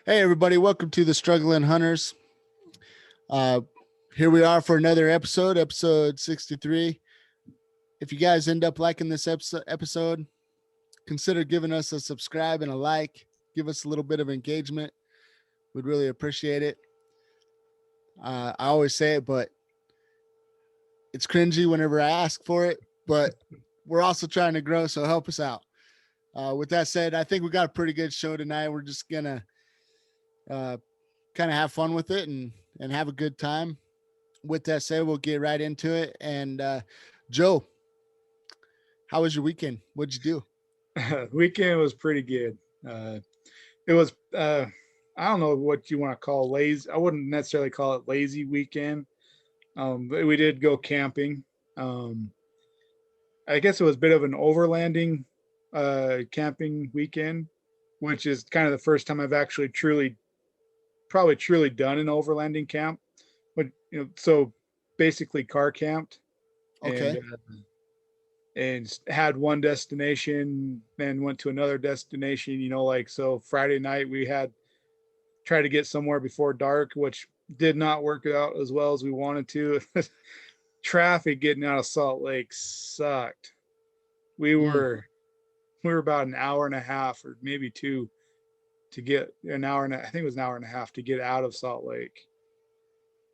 Hey, everybody, welcome to the Struggling Hunters. Uh, Here we are for another episode 63. If you guys end up liking this episode, consider giving us a subscribe and a like. Give us a little bit of engagement. We'd really appreciate it. I always say it, but it's cringy whenever I ask for it, but we're also trying to grow, so help us out. With that said, I think we got a pretty good show tonight. We're just going to kind of have fun with it and have a good time. With that said, we'll get right into it. And Joe, how was your weekend? What'd you do? Weekend was pretty good. It was I don't know what you want to call lazy. I wouldn't necessarily call it lazy weekend. But we did go camping. Um, I guess it was a bit of an overlanding camping weekend, which is kind of the first time I've actually probably truly done an overlanding camp. But so basically car camped and Okay. had one destination, then went to another destination. Like so Friday night we had tried to get somewhere before dark, which did not work out as well as we wanted to. Traffic getting out of Salt Lake sucked. We Mm. were we were about an hour and a half or maybe two to get I think it was an hour and a half to get out of Salt Lake.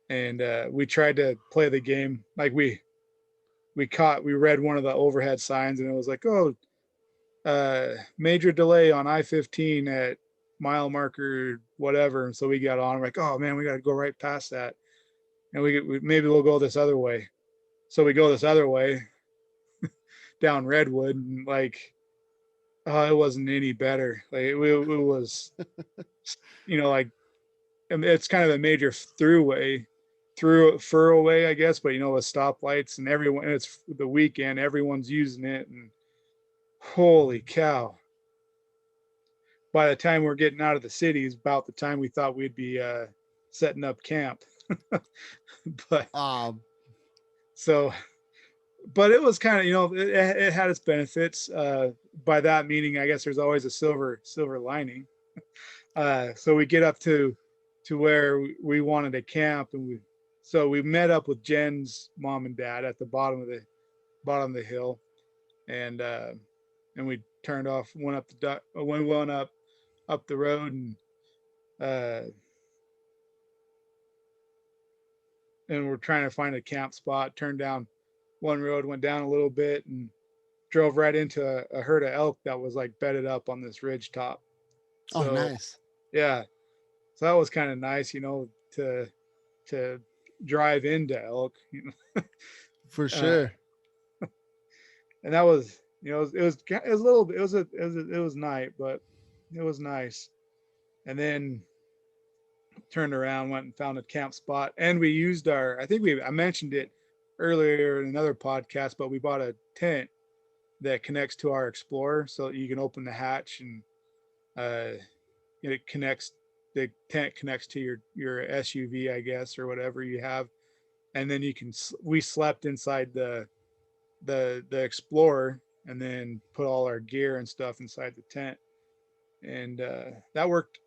And we tried to play the game like we read one of the overhead signs and it was like, oh, major delay on I-15 at mile marker whatever. And so we got on. We're like, oh man, we got to go right past that, and maybe we'll go this other way. So we go this other way down Redwood, and like, oh, it wasn't any better. Like it was, like, I mean, it's kind of a major through furrowway, I guess, but with stoplights and everyone, it's the weekend, everyone's using it, and holy cow, by the time we're getting out of the city is about the time we thought we'd be setting up camp. but Um, so, but it was kind of, it had its benefits. By that meaning, I guess there's always a silver lining. So we get up to where we wanted to camp, and we met up with Jen's mom and dad at the bottom of the hill, and we turned off, went up the road, uh, and we're trying to find a camp spot. Turned down one road, went down a little bit, and drove right into a herd of elk that was like bedded up on this ridge top. oh, So nice. yeah, so that was kind of nice, to drive into elk, For uh, sure. and that was, it was a little bit, it was night, but it was nice. And then turned around, went and found a camp spot, and we used I think I mentioned it earlier in another podcast, but we bought a tent that connects to our Explorer, so you can open the hatch and uh, it connects. The tent connects to your SUV, I guess, or whatever you have, and then you can. We slept inside the Explorer, and then put all our gear and stuff inside the tent, and that worked.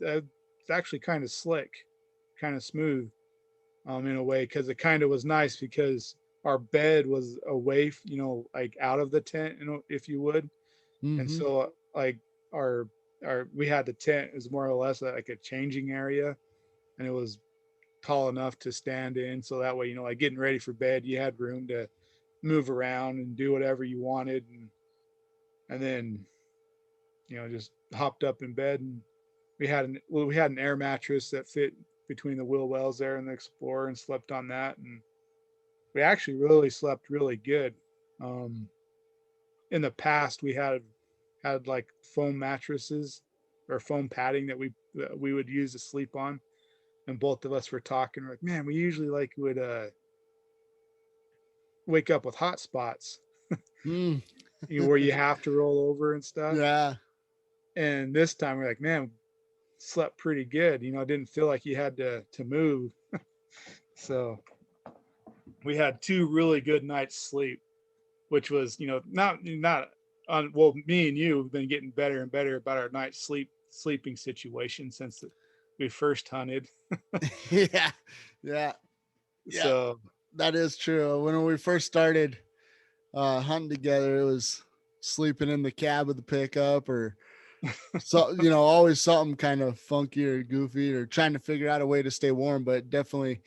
It's actually kind of slick, kind of smooth, in a way, because it kind of was nice because our bed was away, like out of the tent, if you would. And Mm-hmm. so like our we had the tent is more or less like a changing area, and it was tall enough to stand in, so that way, like getting ready for bed, you had room to move around and do whatever you wanted, and then just hopped up in bed, and we had an air mattress that fit between the wheel wells there in the Explorer, and slept on that, and we actually really slept really good. um in the past we had like foam mattresses or foam padding that we would use to sleep on, and both of us were talking like, man, we usually like would wake up with hot spots, Mm. where you have to roll over and stuff. Yeah. And this time we're like, man, slept pretty good, didn't feel like you had to move. So we had two really good nights sleep, which was, not on, well, me and you have been getting better and better about our night's sleep sleeping situation since we first hunted. Yeah, yeah, yeah. So That is true. When we first started hunting together, it was sleeping in the cab of the pickup, or so always something kind of funky or goofy, or trying to figure out a way to stay warm. But definitely,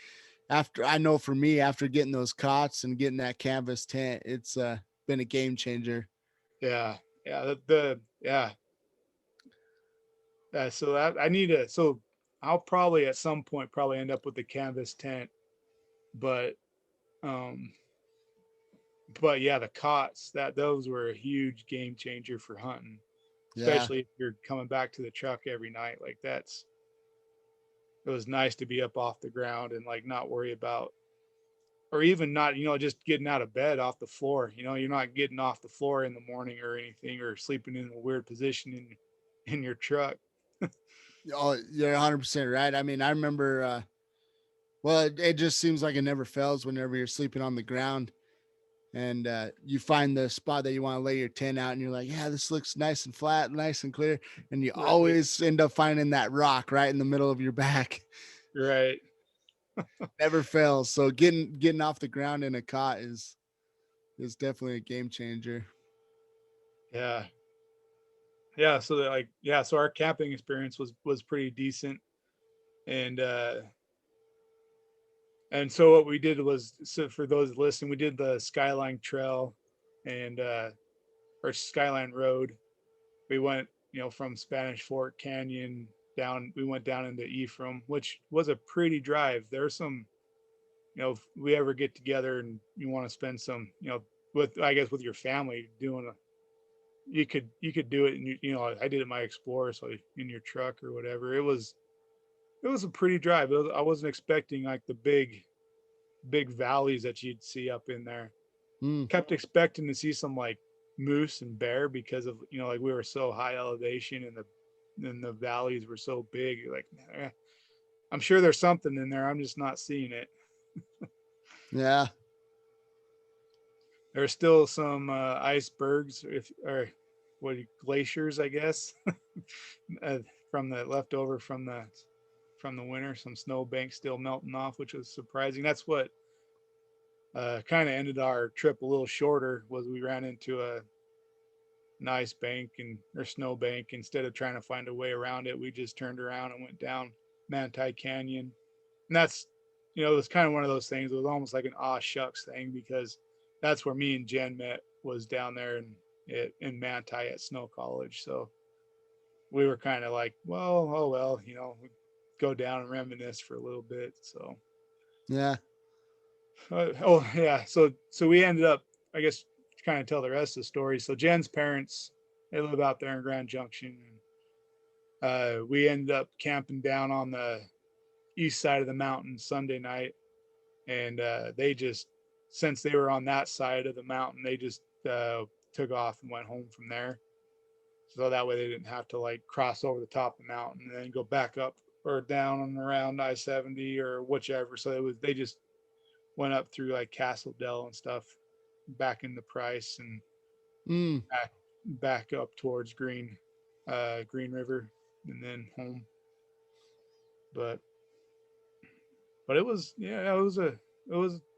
after I know for me, after getting those cots and getting that canvas tent, it's been a game changer. yeah, yeah, yeah. So that I need to. So I'll probably at some point probably end up with the canvas tent, but um, but yeah, the cots those were a huge game changer for hunting, Yeah. especially if you're coming back to the truck every night. Like it was nice to be up off the ground and like not worry about, or even not, just getting out of bed off the floor. You're not getting off the floor in the morning or anything, or sleeping in a weird position in your truck. Oh, you're 100% right. I mean, I remember. Well, it just seems like it never fails whenever you're sleeping on the ground, and you find the spot that you want to lay your tent out, and you're like, yeah, this looks nice and flat, nice and clear, and you Right, always end up finding that rock right in the middle of your back. right. Never fails. So getting off the ground in a cot is definitely a game changer. Yeah, yeah. So so our camping experience was pretty decent, and so what we did was, so for those listening, we did the Skyline Trail and or Skyline Road. We went, from Spanish Fork Canyon down. We went down into Ephraim, which was a pretty drive. There's some, if we ever get together and you want to spend some, with, I guess, with your family doing you could do it. And I did it in my Explorer, so in your truck or whatever. It was a pretty drive. I wasn't expecting like the big valleys that you'd see up in there. Mm. Kept expecting to see some like moose and bear because of, like we were so high elevation and the valleys were so big. You're like, I'm sure there's something in there. I'm just not seeing it. Yeah. There's still some icebergs, or glaciers, I guess, uh, from the leftover from the winter. Some snow banks still melting off, which was surprising. That's what kind of ended our trip a little shorter. Was we ran into a nice bank and or snow bank. Instead of trying to find a way around it, we just turned around and went down Manti Canyon. And that's, it was kind of one of those things. It was almost like an aw shucks thing, because that's where me and Jen met, was down there in Manti at Snow College. So we were kind of like, well, oh well, we go down and reminisce for a little bit. So Yeah. oh yeah, so we ended up, I guess, to kind of tell the rest of the story. So Jen's parents, they live out there in Grand Junction, and we ended up camping down on the east side of the mountain Sunday night, and they just, since they were on that side of the mountain, they just took off and went home from there. So that way they didn't have to like cross over the top of the mountain and then go back up or down and around I-70 or whichever. So they just went up through like Castle Dell and stuff, back into Price, and Mm. back up towards Green River, and then home. But it was, yeah, it was a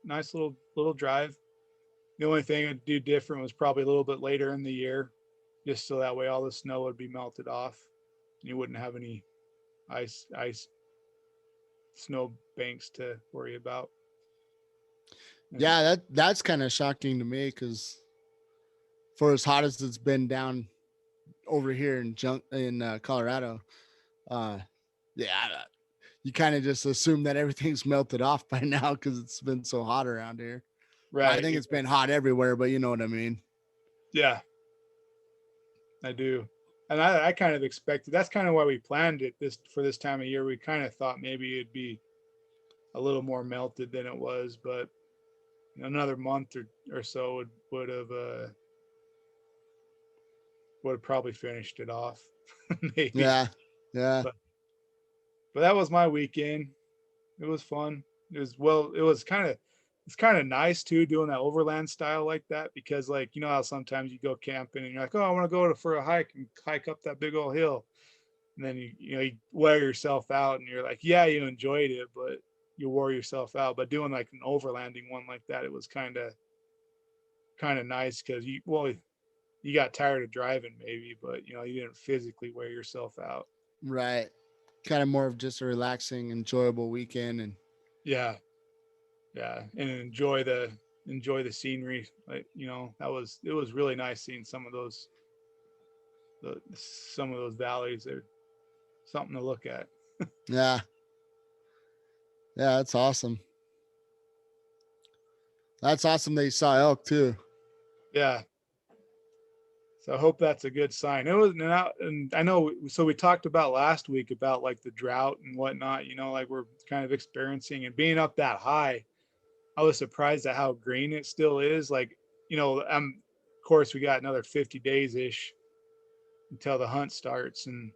nice little drive. The only thing I'd do different was probably a little bit later in the year, just so that way all the snow would be melted off. You wouldn't have any ice snow banks to worry about. And Yeah, that's kind of shocking to me, because for as hot as it's been down over here in Colorado, uh, yeah, you kind of just assume that everything's melted off by now because it's been so hot around here. Well, I right, think it's been hot everywhere, but you know what I mean. yeah, I do. And I kind of expected, that's kind of why we planned it this time of year. We kind of thought maybe it'd be a little more melted than it was, but another month or so would have probably finished it off. Maybe. Yeah, yeah, But that was my weekend. It was fun. It's kind of nice too, doing that overland style like that, because like, how sometimes you go camping and you're like, oh, I want to go for a hike and hike up that big old hill. and then you wear yourself out, and you're like, yeah, you enjoyed it, but you wore yourself out. But doing like an overlanding one like that, it was kind of nice because you got tired of driving maybe, but you didn't physically wear yourself out. Right. Kind of more of just a relaxing, enjoyable weekend. And Yeah, yeah, and enjoy the scenery. Like it was really nice seeing some of those valleys. They're something to look at. yeah, yeah, that's awesome. That's awesome that you saw elk too. Yeah, so I hope that's a good sign. It was, and I know. So we talked about last week about like the drought and whatnot. Like we're kind of experiencing and being up that high. I was surprised at how green it still is. Like, of course, we got another 50 days ish until the hunt starts, and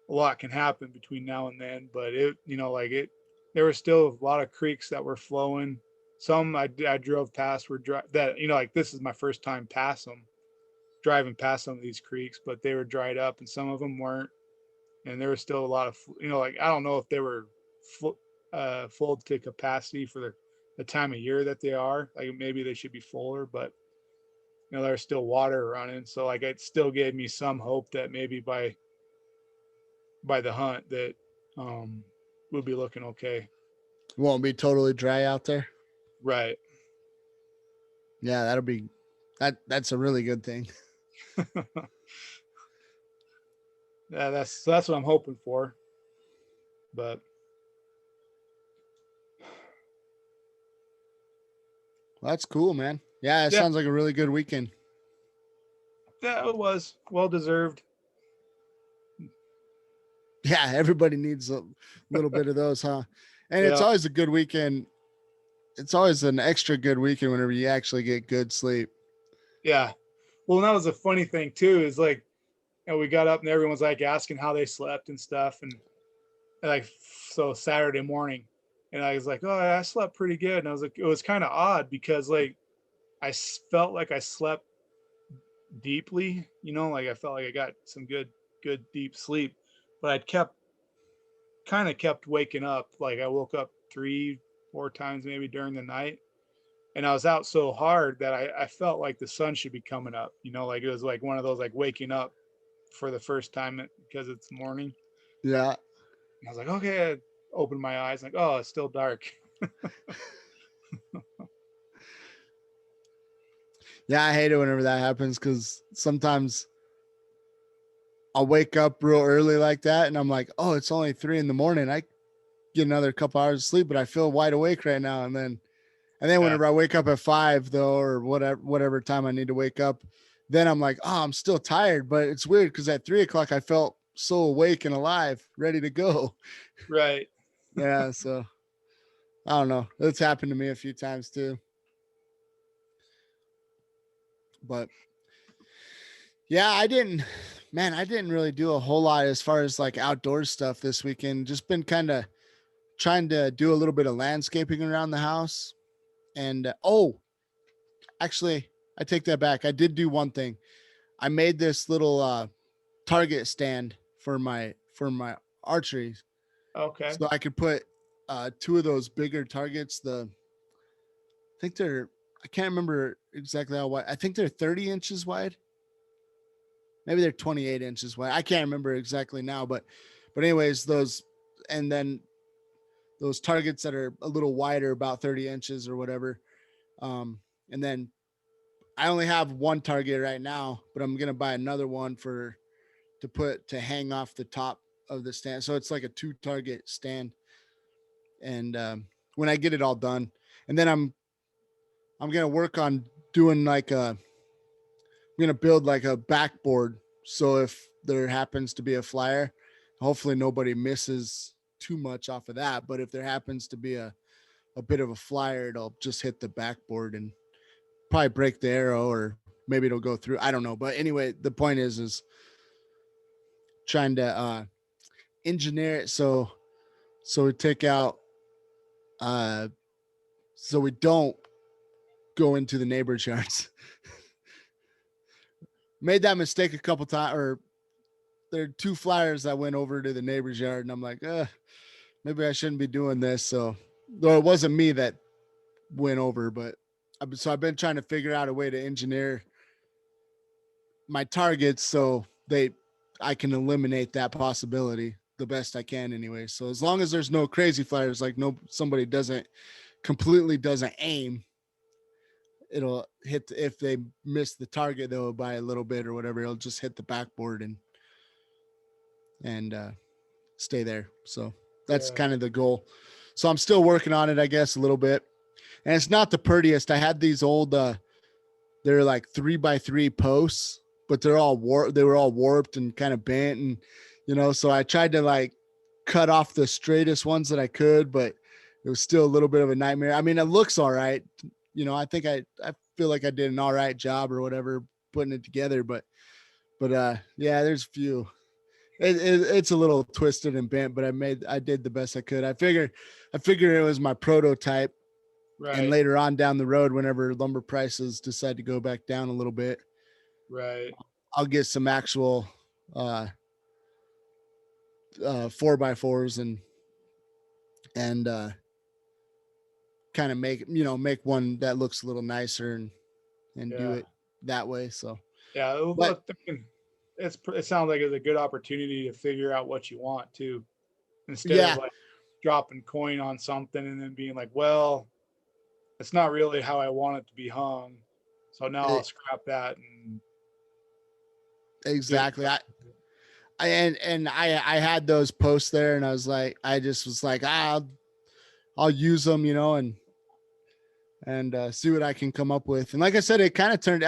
a lot can happen between now and then. But there were still a lot of creeks that were flowing. Some I drove past were that like this is my first time past them, driving past some of these creeks, but they were dried up, and some of them weren't. And there was still a lot of like I don't know if they were full to capacity for the time of year that they are. Like maybe they should be fuller, but there's still water running, so like it still gave me some hope that maybe by the hunt that we'll be looking okay. It won't be totally dry out there. Right. Yeah, that'll be that's a really good thing. Yeah, that's what I'm hoping for. But Well, that's cool, man. Yeah, it yeah, sounds like a really good weekend. yeah, it was well deserved. Yeah, everybody needs a little bit of those, huh? And it's Yeah, always a good weekend. It's always an extra good weekend whenever you actually get good sleep. yeah. Well, and that was a funny thing too. Is like, we got up and everyone's like asking how they slept and stuff, and like so Saturday morning, and I was like, oh, I slept pretty good, and I was like, it was kind of odd because like felt like I slept deeply, like I felt like I got some good deep sleep, but I kept waking up. Like I woke up 3 4 times maybe during the night, and I was out so hard that I felt like the sun should be coming up, like it was like one of those like waking up for the first time because it's morning. Yeah. And I was like, okay, I opened my eyes like, oh, it's still dark. Yeah, I hate it whenever that happens because sometimes I'll wake up real early like that and I'm like, oh, it's only 3 a.m. I get another couple hours of sleep, but I feel wide awake right now. And then Yeah, whenever I wake up at 5 though, or whatever time I need to wake up, then I'm like, oh, I'm still tired. But it's weird because at 3 o'clock I felt so awake and alive, ready to go. right. Yeah, so I don't know. It's happened to me a few times too. But yeah, I didn't really do a whole lot as far as like outdoor stuff this weekend. Just been kind of trying to do a little bit of landscaping around the house. And actually, I take that back. I did do one thing. I made this little target stand for my archery, Okay. so I could put two of those bigger targets. I think they're I can't remember exactly how wide. I think they're 30 inches wide. Maybe they're 28 inches wide. I can't remember exactly now, but anyways, and then those targets that are a little wider, about 30 inches or whatever. And then I only have one target right now, but I'm gonna buy another one to hang off the top of the stand. So it's like a 2 target stand. And when I get it all done, and then I'm gonna work on doing I'm gonna build like a backboard. So if there happens to be a flyer, hopefully nobody misses too much off of that. But if there happens to be a bit of a flyer, it'll just hit the backboard and probably break the arrow, or maybe it'll go through. I don't know. But anyway, the point is trying to engineer it so we take out uh so we don't go into the neighbor's yards. Made that mistake a couple times, or there are 2 flyers that went over to the neighbor's yard, and I'm like, maybe I shouldn't be doing this. So, though it wasn't me that went over, but so I've been trying to figure out a way to engineer my targets so I can eliminate that possibility the best I can anyway. So as long as there's no crazy flyers, like somebody completely doesn't aim, it'll hit if they miss the target though by a little bit or whatever, it'll just hit the backboard and stay there. So that's kind of the goal. So I'm still working on it, I guess, a little bit. And it's not the prettiest. I had these old they're like 3x3 posts, but they were all warped and kind of bent, and so I tried to like cut off the straightest ones that I could, but it was still a little bit of a nightmare. I mean, it looks all right. I think I feel like I did an all right job or whatever putting it together, but yeah, there's a few. It's a little twisted and bent, but I did the best I could. I figured it was my prototype. Right. And later on down the road, whenever lumber prices decide to go back down a little bit, right, I'll get some actual 4x4s and kind of make one that looks a little nicer and do it that way. So yeah, but it sounds like it's a good opportunity to figure out what you want too, instead of like dropping coin on something and then being like, well, it's not really how I want it to be hung, so now I'll scrap that. And exactly. I had those posts there, and I just was like, I'll use them, and see what I can come up with. And like I said, it turned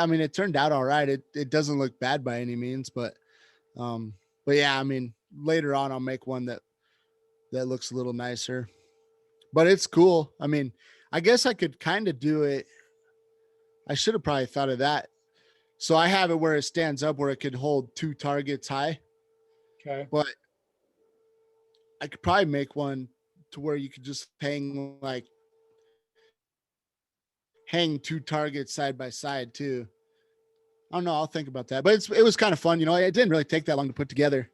out all right. It doesn't look bad by any means, but yeah, I mean, later on I'll make one that looks a little nicer, but it's cool. I mean, I guess I could kind of do it. I should have probably thought of that. So I have it where it stands up, where it could hold 2 targets high. Okay. But I could probably make one to where you could just hang 2 targets side by side too. I don't know. I'll think about that. But it was kind of fun. It didn't really take that long to put together,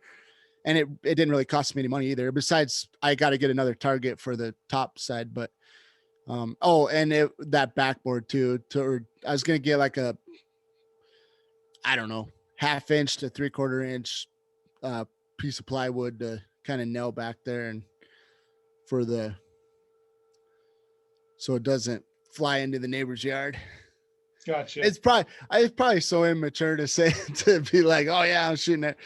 and it didn't really cost me any money either. Besides, I got to get another target for the top side, but that backboard too. I was gonna get like a, I don't know, 1/2 inch to 3/4 inch piece of plywood to kind of nail back there and so it doesn't fly into the neighbor's yard. Gotcha. It's probably so immature to say to be like, oh yeah, I'm shooting it,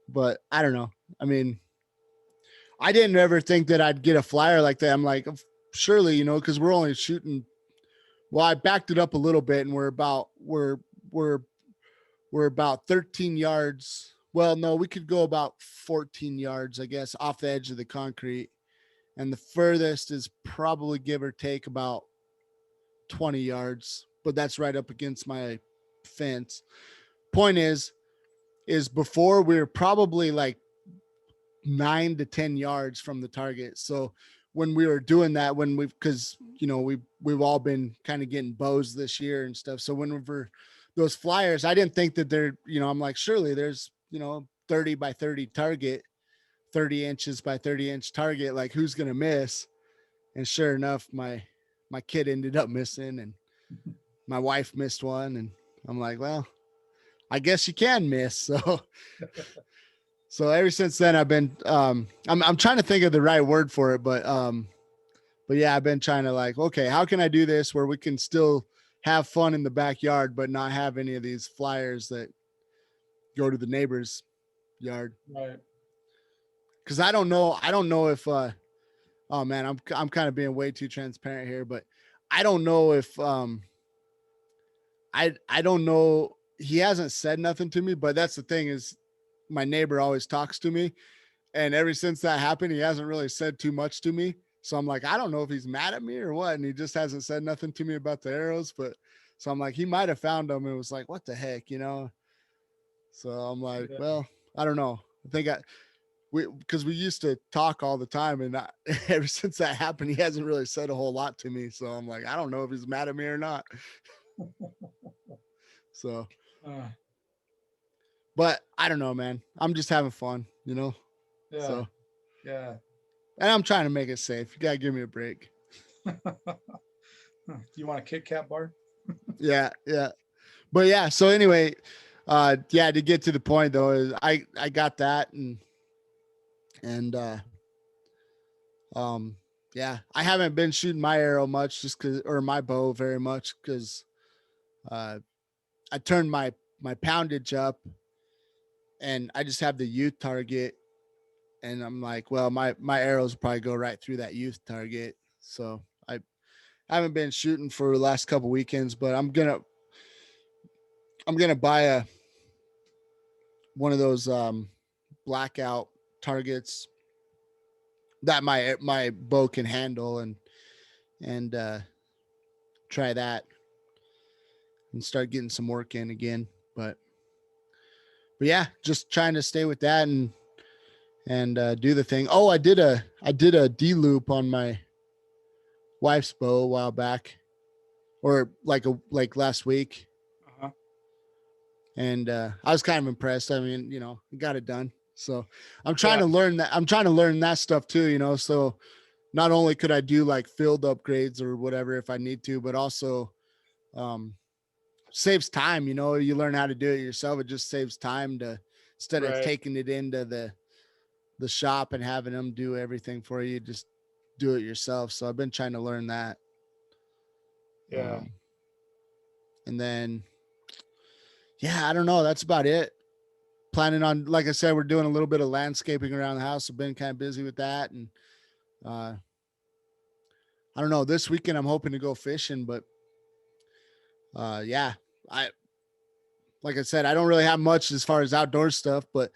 but I don't know. I mean, I didn't ever think that I'd get a flyer like that. I'm like, surely, because we're only shooting. Well, I backed it up a little bit, and we're about 13 yards. Well, no, we could go about 14 yards, I guess, off the edge of the concrete, and the furthest is probably give or take about 20 yards, but that's right up against my fence. Point is before we were probably like 9 to 10 yards from the target. So when we were doing that, because we've all been kind of getting bows this year and stuff. So whenever those flyers, I didn't think that they're, I'm like, surely there's 30 by 30 target, 30 inches by 30 inch target, like who's gonna miss? And sure enough, my kid ended up missing, and my wife missed one, and I'm like, well, I guess you can miss. So ever since then, I've been I'm trying to think of the right word for it, but yeah, I've been trying to like, okay, how can I do this where we can still have fun in the backyard, but not have any of these flyers that go to the neighbor's yard? Right. Because I don't know if oh man, I'm kind of being way too transparent here, but I don't know if I don't know. He hasn't said nothing to me, but that's the thing is my neighbor always talks to me, and ever since that happened, he hasn't really said too much to me. So I'm like, I don't know if he's mad at me or what, and he just hasn't said nothing to me about the arrows. But so I'm like, he might have found them and was like, what the heck, So I'm like, well, I don't know. I think because we used to talk all the time, and ever since that happened, he hasn't really said a whole lot to me. So I'm like, I don't know if he's mad at me or not. So, But I don't know, man. I'm just having fun, you know. Yeah. So, Yeah. and I'm trying to make it safe. You gotta give me a break. Do you want a Kit Kat bar? Yeah, yeah. But yeah. So anyway, yeah. To get to the point though, is I got that and um yeah, I haven't been shooting my arrow much just cause or my bow very much because uh I turned my poundage up and I just have the youth target and I'm like, well, my arrows probably go right through that youth target. So I haven't been shooting for the last couple weekends, but I'm gonna buy one of those blackout targets that my bow can handle and try that and start getting some work in again. But yeah, just trying to stay with that and do the thing. Oh, I did a D loop on my wife's bow a while back, or like last week, Uh-huh. and I was kind of impressed. I mean, you know, got it done. So I'm trying Yeah. to learn that. I'm trying to learn that stuff too. You know, so not only could I do like field upgrades or whatever if I need to, but also um, saves time. You know, you learn how to do it yourself. It just saves time to instead of Right. taking it into the shop and having them do everything for you, just do it yourself. So I've been trying to learn that. Yeah. Um, and then, yeah, I don't know. That's about it. Planning on, like I said, we're doing a little bit of landscaping around the house. I've been kind of busy with that. And uh, I don't know. This weekend, I'm hoping to go fishing, but yeah, I, like I said, I don't really have much as far as outdoor stuff, but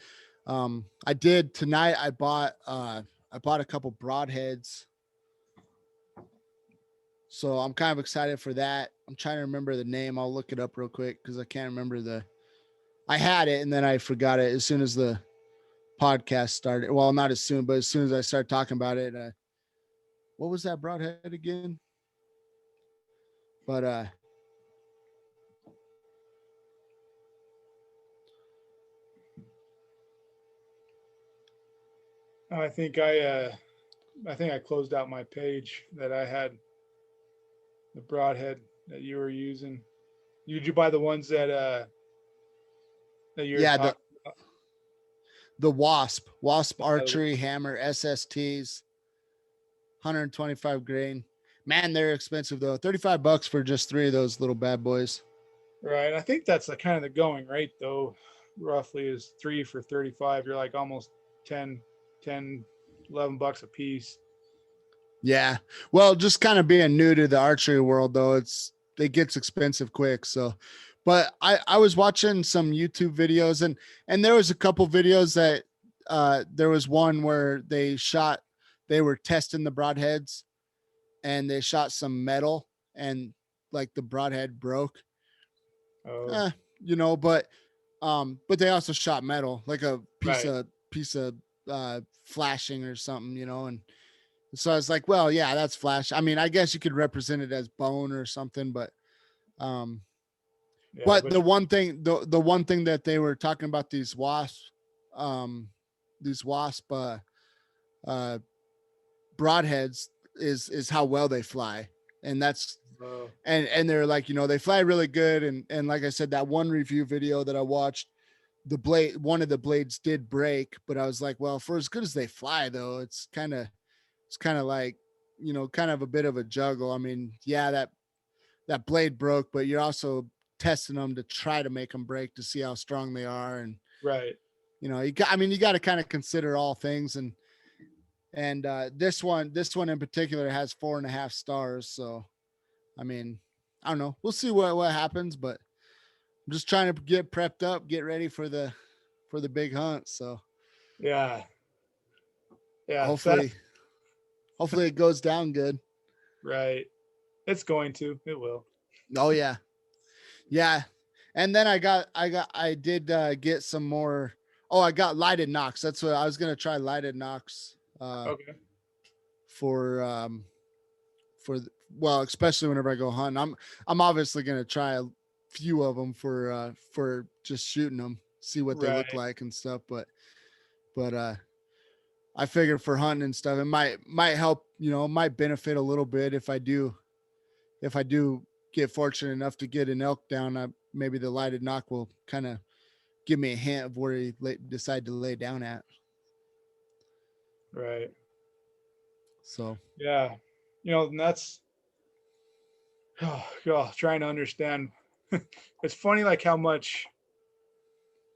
I did tonight. I bought a couple broadheads. So I'm kind of excited for that. I'm trying to remember the name. I'll look it up real quick because I can't remember I had it and then I forgot it as soon as the podcast started. Well, not as soon, but as soon as I started talking about it. What was that broadhead again? But I think I think I closed out my page that I had the broadhead that you were using. Did you buy the ones that you're yeah, talking about? the Wasp Uh, Archery Hammer SSTs, 125 grain. Man, they're expensive though. $35 for just three of those little bad boys. Right. I think that's the kind of the going rate though, roughly is 3 for 35. You're like almost 10, 10, $11 a piece. Yeah. Well, just kind of being new to the archery world though, it gets expensive quick. So, but I was watching some YouTube videos and there was a couple videos that there was one where they were testing the broadheads and they shot some metal and like the broadhead broke. Oh, Eh, you know, but they also shot metal, like a right. piece of flashing or something, you know, and so I was like, well, yeah, that's flash. I mean, I guess you could represent it as bone or something, um, Yeah, but but the one thing that they were talking about um, these wasp uh, broadheads is how well they fly, and that's uh, and they're like, you know, they fly really good, and like I said, that one review video that I watched, one of the blades did break, but I was like, well, for as good as they fly, though, it's kind of like, you know, kind of a bit of a juggle. I mean, yeah, that blade broke, but you're also testing them to try to make them break to see how strong they are. And, right. you know, I mean, you got to kind of consider all things. And this one in particular has 4.5 stars. So, I mean, I don't know. We'll see what happens, but I'm just trying to get prepped up, get ready for the big hunt. So Yeah. Yeah. So hopefully, hopefully it goes down good. right. It's going to. It will. Oh yeah. Yeah. And then I did get some more. Oh, I got lighted knocks. That's what I was gonna try, lighted knocks Okay. for for well, especially whenever I go hunting. I'm obviously gonna try a few of them for just shooting them. see what they look Right. like and stuff. But I figure for hunting and stuff, it might help. Might benefit a little bit if I do get fortunate enough to get an elk down. Maybe the lighted knock will kind of give me a hint of where he decide to lay down at. Right. So Yeah. And that's trying to understand. It's funny like how much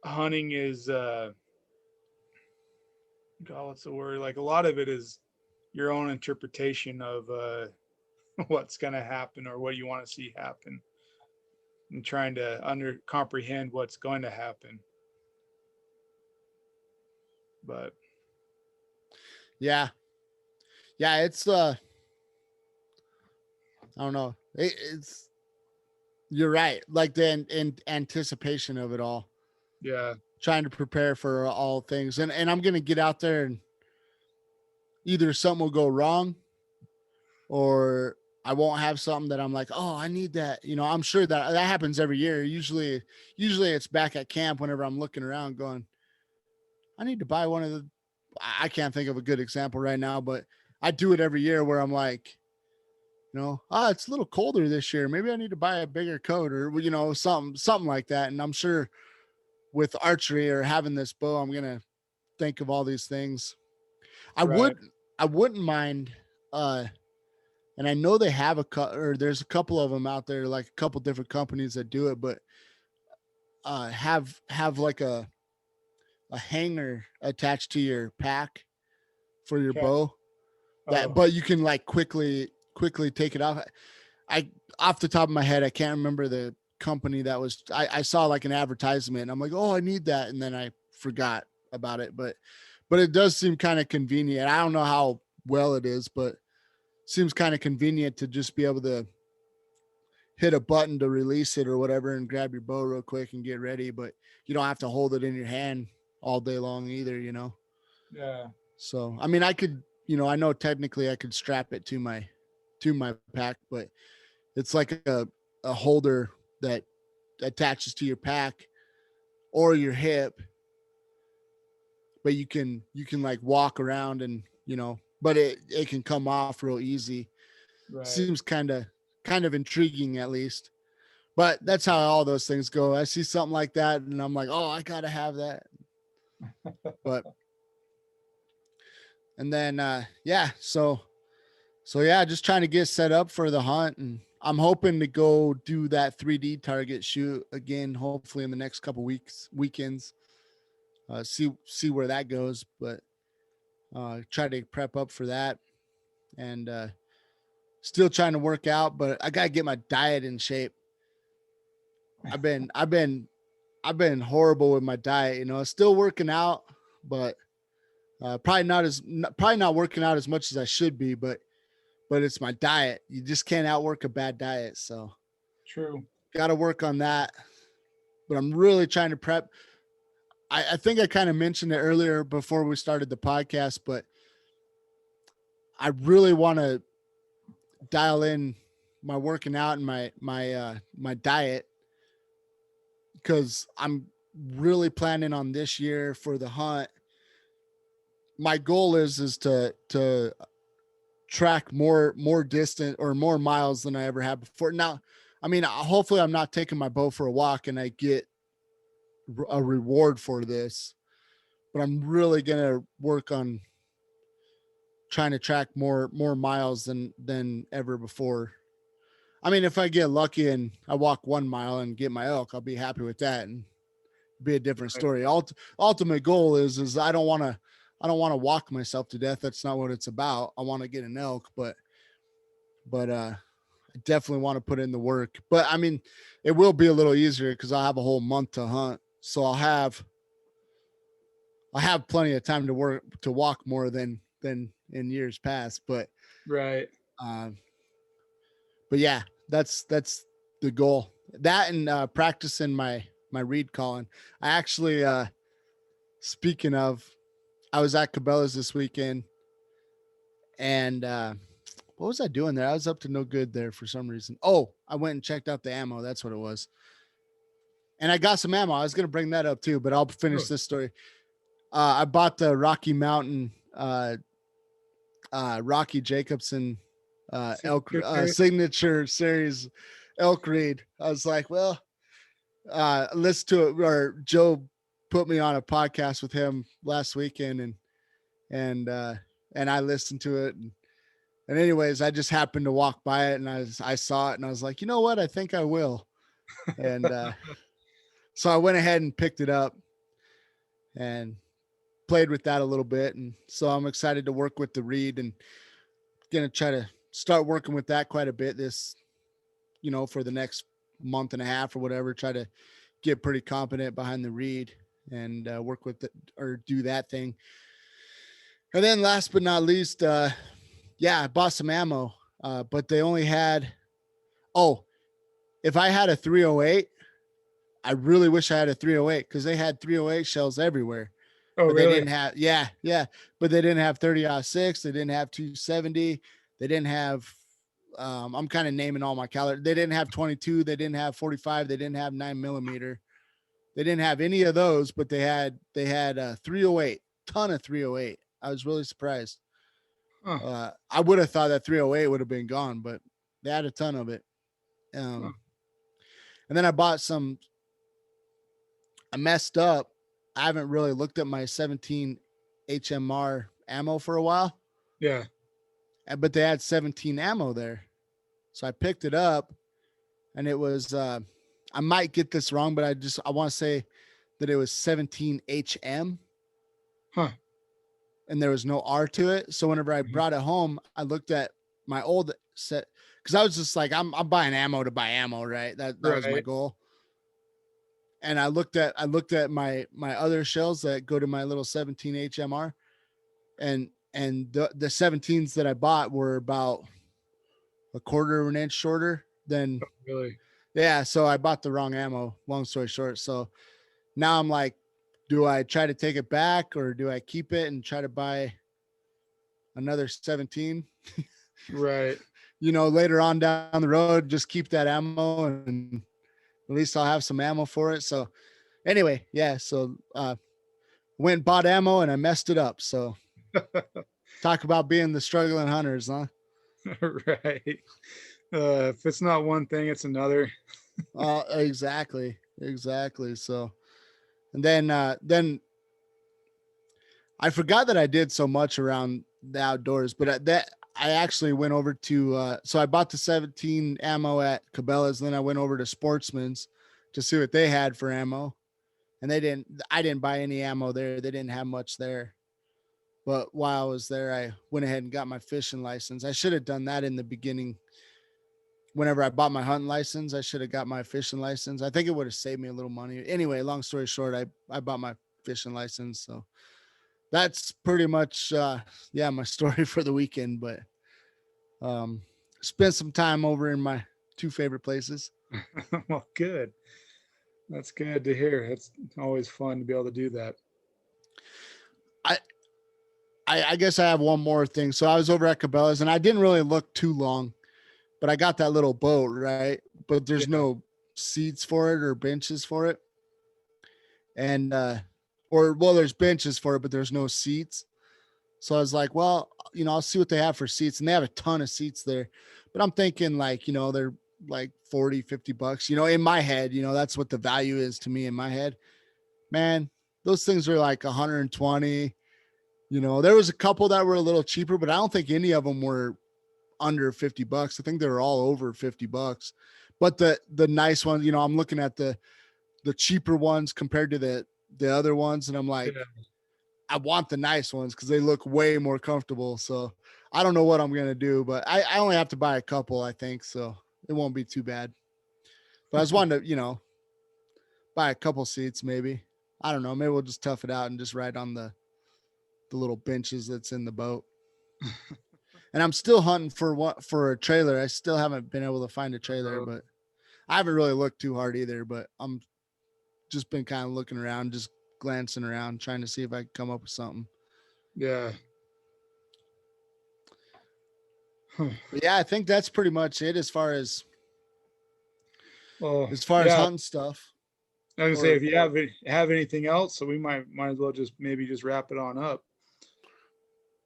hunting is God, what's the word? Like a lot of it is your own interpretation of what's gonna happen or what you want to see happen and trying to comprehend what's going to happen. But yeah, yeah, it's I don't know. It's You're right. Like the in anticipation of it all, yeah, trying to prepare for all things, and I'm gonna get out there and either something will go wrong or I won't have something that I'm like, oh, I need that. I'm sure that happens every year. Usually it's back at camp whenever I'm looking around going, I need to buy one of the. I can't think of a good example right now, but I do it every year where I'm like, it's a little colder this year. Maybe I need to buy a bigger coat or something like that. And I'm sure with archery or having this bow, I'm gonna think of all these things. I right. would I wouldn't mind and I know they have or there's a couple of them out there, like a couple different companies that do it, but have like a hanger attached to your pack for your Okay. bow that Oh, but you can like quickly take it off. I Off the top of my head, I can't remember the company that was. I saw like an advertisement. And I'm like, oh, I need that, and then I forgot about it. But it does seem kind of convenient. I don't know how well it is, but seems kind of convenient to just be able to hit a button to release it or whatever and grab your bow real quick and get ready. But you don't have to hold it in your hand all day long either. yeah. So I mean, I could, I know technically I could strap it to my pack, but it's like a holder that attaches to your pack or your hip, but you can like walk around and but it can come off real easy. Right. Seems kind of intriguing at least. But that's how all those things go. I see something like that and I'm like, oh, I gotta have that. But and then yeah, so yeah, just trying to get set up for the hunt, and I'm hoping to go do that 3D target shoot again, hopefully in the next couple weekends. See where that goes, but try to prep up for that, and still trying to work out, but I gotta get my diet in shape. I've been I've been I've been horrible with my diet, still working out, but probably not working out as much as I should be, but it's my diet. You just can't outwork a bad diet. So True. got to work on that. But I'm really trying to prep. I think I kind of mentioned it earlier before we started the podcast, but I really want to dial in my working out and my diet because I'm really planning on this year for the hunt. My goal is to track more distant or more miles than I ever had before. Now, I mean, hopefully I'm not taking my bow for a walk and I get a reward for this, but I'm really going to work on trying to track more miles than ever before. I mean, if I get lucky and I walk 1 mile and get my elk, I'll be happy with that and be a different Right. story. Ultimate goal is I don't want to walk myself to death. That's not what it's about. I want to get an elk, but I definitely want to put in the work. But I mean, it will be a little easier because I'll have a whole month to hunt. So I have plenty of time to walk more than in years past. Right. Um, but yeah, that's the goal. That and practicing my reed calling. I actually speaking of, I was at Cabela's this weekend, and what was I doing there? I was up to no good there for some reason. Oh, I went and checked out the ammo. That's what it was. and I got some ammo. I was gonna bring that up too, but I'll finish Oh, this story. I bought the Rocky Mountain Rocky Jacobson signature series? signature series elk reed. I was like, well, listen to it, or Joe put me on a podcast with him last weekend, and I listened to it, and anyways, I just happened to walk by it, and I saw it, and I was like, you know what, I think I will, and so I went ahead and picked it up and played with that a little bit, and so I'm excited to work with the reed, and gonna try to start working with that quite a bit this, for the next month and a half or whatever. Try to get pretty competent behind the reed and work with it or do that thing. And then last but not least, I bought some ammo, but they only had, if I had a 308, I really wish I had a 308 because they had 308 shells everywhere. Oh, But they really? didn't have, but they didn't have 30-06. They didn't have 270. They didn't have, I'm kind of naming all my caliber. They didn't have 22. They didn't have 45. They didn't have 9mm. They didn't have any of those, but they had a 308, ton of 308. I was really surprised. Huh. I would have thought that 308 would have been gone, but they had a ton of it. Huh. And then I bought some. I messed up. I haven't really looked at my 17 HMR ammo for a while, Yeah. but they had 17 ammo there, so I picked it up, and it was. I might get this wrong, but I want to say that it was 17 HM. Huh. And there was no R to it. So whenever I brought it home, I looked at my old set because I was just like, I'm buying ammo to buy ammo, right? That was my Right. goal. And I looked at my other shells that go to my little 17 HMR, and the 17s that I bought were about a quarter of an inch shorter than, Really? yeah. So I bought the wrong ammo. Long story short, so now I'm like, do I try to take it back or do I keep it and try to buy another 17? Right. Later on down the road, just keep that ammo and at least I'll have some ammo for it. So anyway, yeah. So went and bought ammo and I messed it up. So talk about being the struggling hunters, huh? Right. If it's not one thing, it's another. Exactly. So, and then I forgot that I did so much around the outdoors, but I actually went over to, so I bought the 17 ammo at Cabela's. And then I went over to Sportsman's to see what they had for ammo. And I didn't buy any ammo there. They didn't have much there. But while I was there, I went ahead and got my fishing license. I should have done that in the beginning. Whenever I bought my hunting license, I should have got my fishing license. I think it would have saved me a little money. Anyway, long story short, I bought my fishing license. So that's pretty much my story for the weekend. But spent some time over in my two favorite places. Well, good. That's good to hear. It's always fun to be able to do that. I guess I have one more thing. So I was over at Cabela's and I didn't really look too long, but I got that little boat, right? But there's Yeah. no seats for it or benches for it. And or well, there's benches for it, but there's no seats. So I was like, well, I'll see what they have for seats. And they have a ton of seats there. But I'm thinking like, they're like 40, $50. In my head, that's what the value is to me in my head. Man, those things are like 120. There was a couple that were a little cheaper, but I don't think any of them were under $50. I think they were all over $50. But the nice ones, I'm looking at the cheaper ones compared to the other ones, and I'm like, Yeah. I want the nice ones because they look way more comfortable. So I don't know what I'm gonna do, but I only have to buy a couple, I think, so it won't be too bad. But I was wanting to, buy a couple seats, maybe. I don't know. Maybe we'll just tough it out and just ride on the little benches that's in the boat. And I'm still hunting for a trailer. I still haven't been able to find a trailer, but I haven't really looked too hard either. But I'm just been kind of looking around, just glancing around, trying to see if I can come up with something. Yeah. Huh. But yeah, I think that's pretty much it as far as Well, as far as yeah. hunting stuff. I was gonna say Or if you have anything else, so we might as well just maybe just wrap it on up.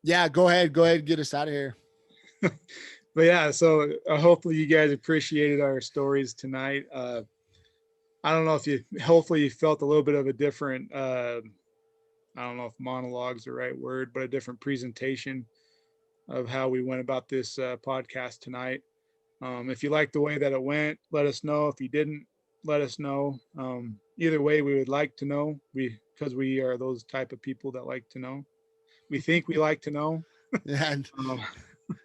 yeah, go ahead, get us out of here. But yeah, so hopefully you guys appreciated our stories tonight. I don't know if hopefully you felt a little bit of a different, I don't know if monologue's the right word, but a different presentation of how we went about this podcast tonight. If you liked the way that it went, let us know. If you didn't, let us know. Either way, we would like to know. Because we are those type of people that like to know. We think we like to know. Yeah, Um,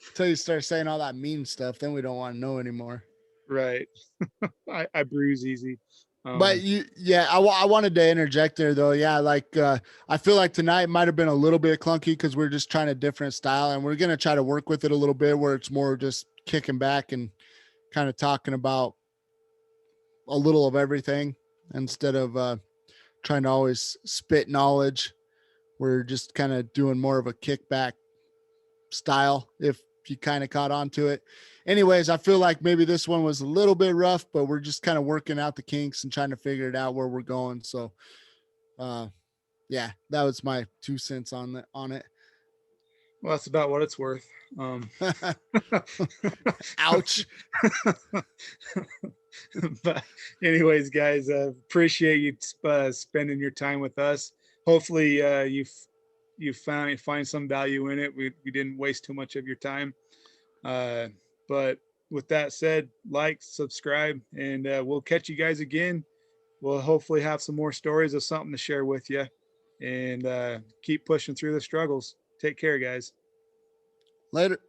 until you start saying all that mean stuff, then we don't want to know anymore. right. I bruise easy. But I wanted to interject there though. Yeah, like I feel like tonight might have been a little bit clunky because we're just trying a different style, and we're gonna try to work with it a little bit where it's more just kicking back and kind of talking about a little of everything instead of trying to always spit knowledge. We're just kind of doing more of a kickback style if you kind of caught on to it. Anyways, I feel like maybe this one was a little bit rough, but we're just kind of working out the kinks and trying to figure it out where we're going. So yeah, that was my 2 cents on it. Well, that's about what it's worth. Ouch. But anyways, guys, appreciate you spending your time with us. Hopefully you find some value in it. We didn't waste too much of your time. But with that said, like, subscribe, and we'll catch you guys again. We'll hopefully have some more stories of something to share with you, and keep pushing through the struggles. Take care, guys. Later.